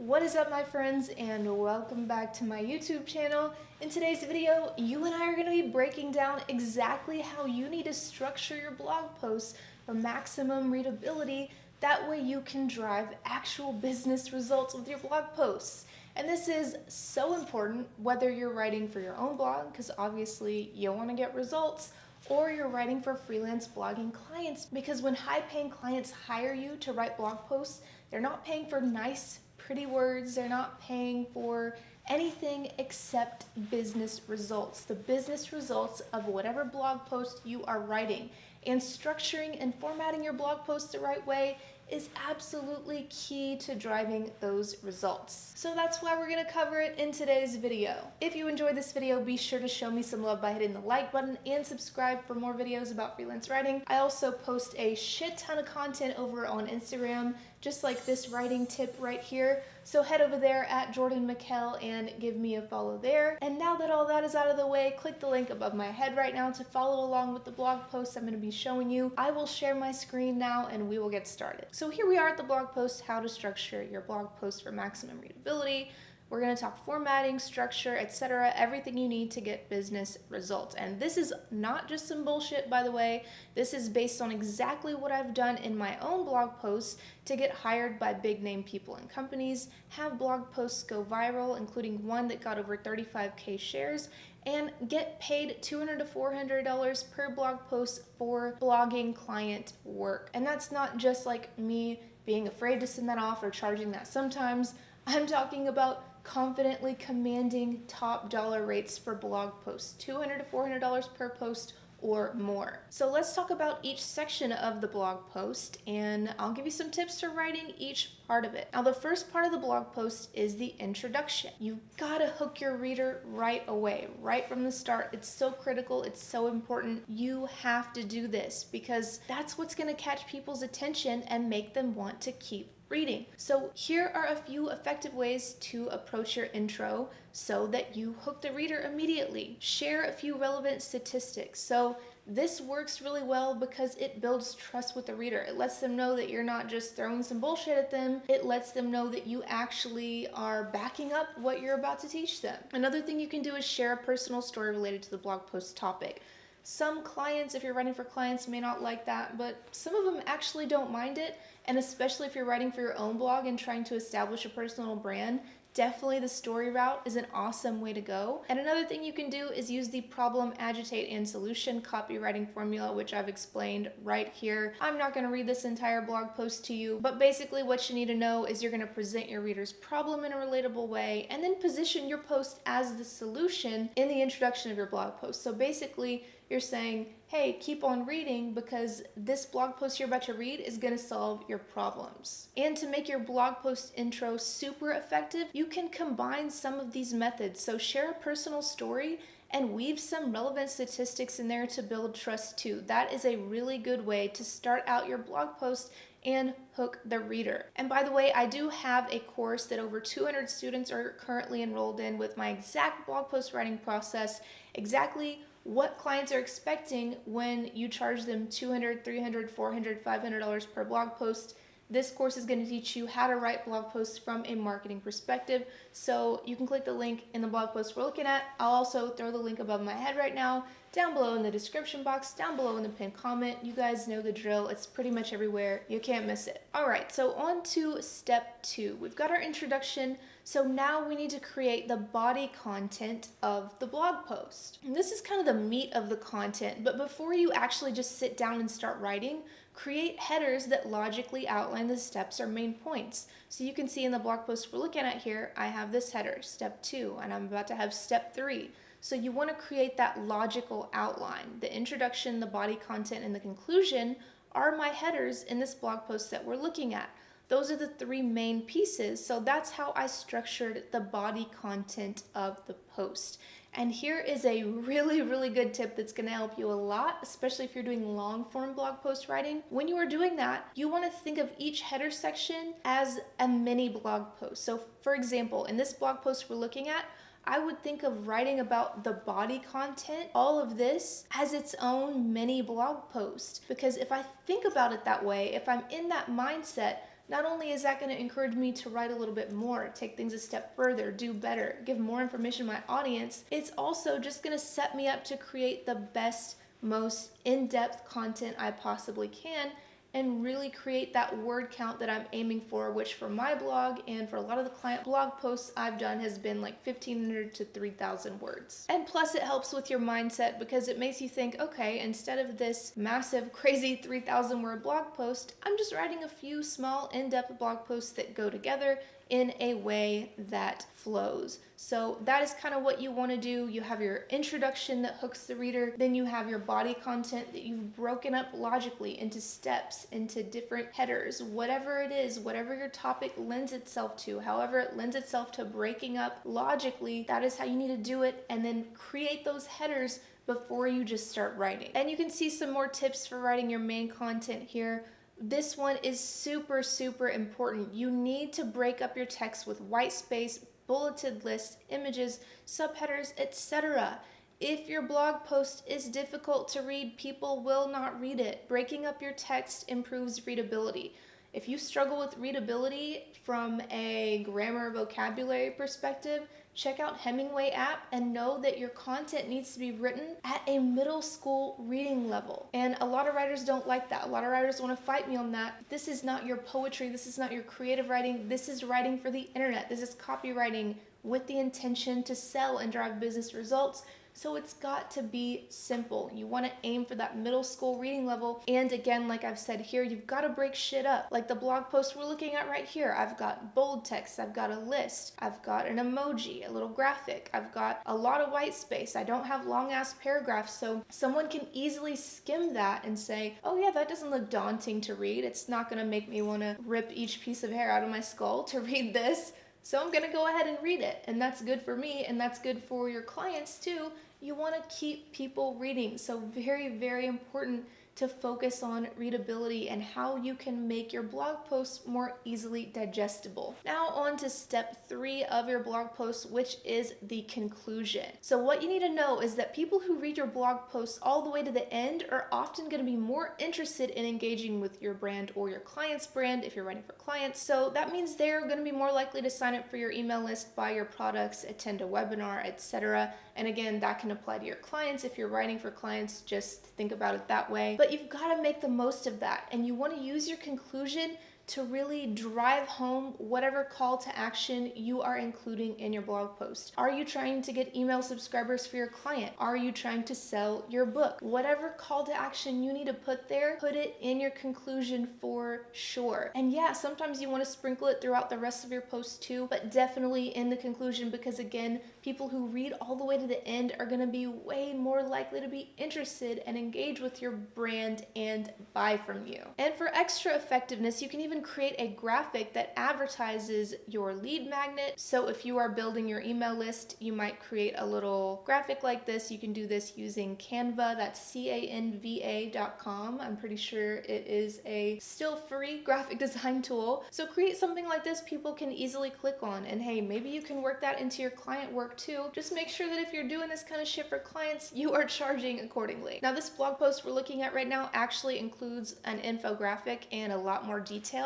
What is up, my friends, and welcome back to my YouTube channel. In today's video, you and I are going to be breaking down exactly how you need to structure your blog posts for maximum readability. That way you can drive actual business results with your blog posts. And this is so important whether you're writing for your own blog, because obviously you want to get results, or you're writing for freelance blogging clients, because when high-paying clients hire you to write blog posts, they're not paying for nice, pretty words. They're not paying for anything except business results, the business results of whatever blog post you are writing. And structuring and formatting your blog post the right way is absolutely key to driving those results. So that's why we're going to cover it in today's video. If you enjoyed this video, be sure to show me some love by hitting the like button and subscribe for more videos about freelance writing. I also post a shit ton of content over on Instagram, just like this writing tip right here. So head over there at Jordan Makelle and give me a follow there. And now that all that is out of the way, click the link above my head right now to follow along with the blog posts I'm going to be showing you. I will share my screen now and we will get started. So here we are at the blog post, how to structure your blog post for maximum readability. We're going to talk formatting, structure, etc., everything you need to get business results. And this is not just some bullshit, by the way. This is based on exactly what I've done in my own blog posts to get hired by big name people and companies, have blog posts go viral, including one that got over 35K shares, and get paid $200 to $400 per blog post for blogging client work. And that's not just like me being afraid to send that off or charging that sometimes. I'm talking about confidently commanding top dollar rates for blog posts, $200 to $400 per post or more. So let's talk about each section of the blog post, and I'll give you some tips for writing each part of it. Now, the first part of the blog post is the introduction. You've got to hook your reader right away, right from the start. It's so critical. It's so important. You have to do this because that's what's going to catch people's attention and make them want to keep reading. So here are a few effective ways to approach your intro so that you hook the reader immediately. Share a few relevant statistics. So this works really well because it builds trust with the reader. It lets them know that you're not just throwing some bullshit at them. It lets them know that you actually are backing up what you're about to teach them. Another thing you can do is share a personal story related to the blog post topic. Some clients, if you're writing for clients, may not like that, but some of them actually don't mind it. And especially if you're writing for your own blog and trying to establish a personal brand, definitely the story route is an awesome way to go. And another thing you can do is use the problem, agitate, and solution copywriting formula, which I've explained right here. I'm not going to read this entire blog post to you, but basically what you need to know is you're going to present your reader's problem in a relatable way and then position your post as the solution in the introduction of your blog post. So basically, you're saying, hey, keep on reading because this blog post you're about to read is going to solve your problems. And to make your blog post intro super effective, you can combine some of these methods. So share a personal story and weave some relevant statistics in there to build trust too. That is a really good way to start out your blog post and hook the reader. And by the way, I do have a course that over 200 students are currently enrolled in with my exact blog post writing process, exactly what clients are expecting when you charge them $200, $300, $400, $500 per blog post. This course is going to teach you how to write blog posts from a marketing perspective. So you can click the link in the blog post we're looking at. I'll also throw the link above my head right now, down below in the description box, down below in the pinned comment. You guys know the drill. It's pretty much everywhere. You can't miss it. All right, so on to step 2. We've got our introduction. So now we need to create the body content of the blog post. And this is kind of the meat of the content, but before you actually just sit down and start writing, create headers that logically outline the steps or main points. So you can see in the blog post we're looking at here, I have this header, step 2, and I'm about to have step 3. So you want to create that logical outline. The introduction, the body content, and the conclusion are my headers in this blog post that we're looking at. Those are the 3 main pieces. So that's how I structured the body content of the post. And here is a really, really good tip that's going to help you a lot, especially if you're doing long form blog post writing. When you are doing that, you want to think of each header section as a mini blog post. So for example, in this blog post we're looking at, I would think of writing about the body content, all of this, as its own mini blog post. Because if I think about it that way, if I'm in that mindset, not only is that going to encourage me to write a little bit more, take things a step further, do better, give more information to my audience, it's also just going to set me up to create the best, most in-depth content I possibly can and really create that word count that I'm aiming for, which for my blog and for a lot of the client blog posts I've done has been like 1,500 to 3,000 words. And plus it helps with your mindset because it makes you think, okay, instead of this massive, crazy 3,000 word blog post, I'm just writing a few small in-depth blog posts that go together in a way that flows. So that is kind of what you want to do. You have your introduction that hooks the reader, then you have your body content that you've broken up logically into steps, into different headers, whatever it is, whatever your topic lends itself to, however it lends itself to breaking up logically, that is how you need to do it, and then create those headers before you just start writing. And you can see some more tips for writing your main content here. This one is super, super important. You need to break up your text with white space, bulleted lists, images, subheaders, etc. If your blog post is difficult to read, people will not read it. Breaking up your text improves readability. If you struggle with readability from a grammar vocabulary perspective, check out Hemingway app and know that your content needs to be written at a middle school reading level. And a lot of writers don't like that. A lot of writers want to fight me on that. This is not your poetry. This is not your creative writing. This is writing for the internet. This is copywriting with the intention to sell and drive business results. So it's got to be simple. You want to aim for that middle school reading level. And again, like I've said here, you've got to break shit up. Like the blog post we're looking at right here. I've got bold text. I've got a list. I've got an emoji, a little graphic. I've got a lot of white space. I don't have long ass paragraphs. So someone can easily skim that and say, oh yeah, that doesn't look daunting to read. It's not going to make me want to rip each piece of hair out of my skull to read this. So I'm going to go ahead and read it. And that's good for me. And that's good for your clients too. You want to keep people reading. So very, very important to focus on readability and how you can make your blog posts more easily digestible. Now on to step 3 of your blog post, which is the conclusion. So what you need to know is that people who read your blog posts all the way to the end are often going to be more interested in engaging with your brand or your client's brand if you're writing for clients. So that means they're going to be more likely to sign up for your email list, buy your products, attend a webinar, etc. And again, that can apply to your clients. If you're writing for clients, just think about it that way. But you've got to make the most of that. And you want to use your conclusion to really drive home whatever call to action you are including in your blog post. Are you trying to get email subscribers for your client? Are you trying to sell your book? Whatever call to action you need to put there, put it in your conclusion for sure. And yeah, sometimes you want to sprinkle it throughout the rest of your post too, but definitely in the conclusion, because again, people who read all the way to the end are going to be way more likely to be interested and engage with your brand and buy from you. And for extra effectiveness, you can even create a graphic that advertises your lead magnet. So if you are building your email list, you might create a little graphic like this. You can do this using Canva, that's canva.com. I'm pretty sure it is a still free graphic design tool. So create something like this people can easily click on. And hey, maybe you can work that into your client work too. Just make sure that if you're doing this kind of shit for clients, you are charging accordingly. Now this blog post we're looking at right now actually includes an infographic and a lot more detail.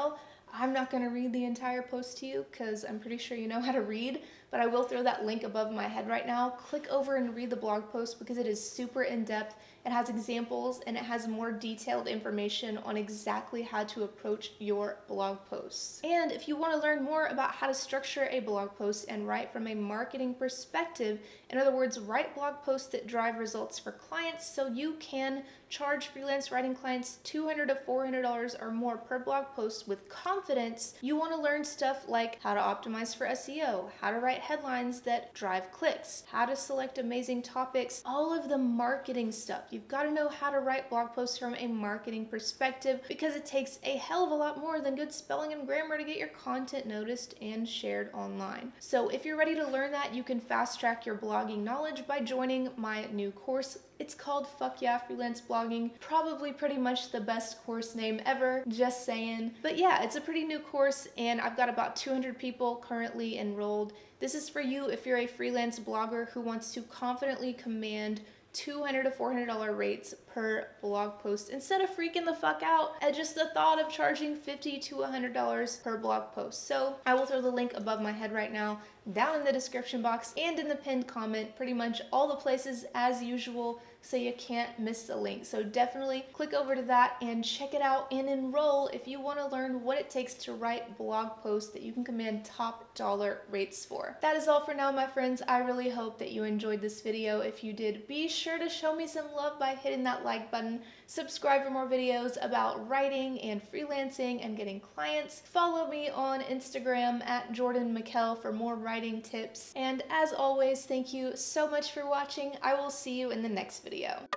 I'm not going to read the entire post to you because I'm pretty sure you know how to read, but I will throw that link above my head right now. Click over and read the blog post because it is super in-depth. It has examples and it has more detailed information on exactly how to approach your blog posts. And if you want to learn more about how to structure a blog post and write from a marketing perspective, in other words, write blog posts that drive results for clients so you can charge freelance writing clients $200 to $400 or more per blog post with confidence, you want to learn stuff like how to optimize for SEO, how to write headlines that drive clicks, how to select amazing topics, all of the marketing stuff. You've got to know how to write blog posts from a marketing perspective because it takes a hell of a lot more than good spelling and grammar to get your content noticed and shared online. So if you're ready to learn that, you can fast track your blogging knowledge by joining my new course. It's called Fuck Yeah Freelance Blogging. Probably pretty much the best course name ever, just saying. But yeah, it's a pretty new course and I've got about 200 people currently enrolled. This is for you if you're a freelance blogger who wants to confidently command $200 to $400 rates per blog post instead of freaking the fuck out at just the thought of charging $50 to $100 per blog post. So I will throw the link above my head right now, down in the description box and in the pinned comment, pretty much all the places as usual, so you can't miss the link. So definitely click over to that and check it out and enroll if you want to learn what it takes to write blog posts that you can command top dollar rates for. That is all for now, my friends. I really hope that you enjoyed this video. If you did, be sure to show me some love by hitting that like button. Subscribe for more videos about writing and freelancing and getting clients. Follow me on Instagram at Jordan Makelle for more writing tips. And as always, thank you so much for watching. I will see you in the next video.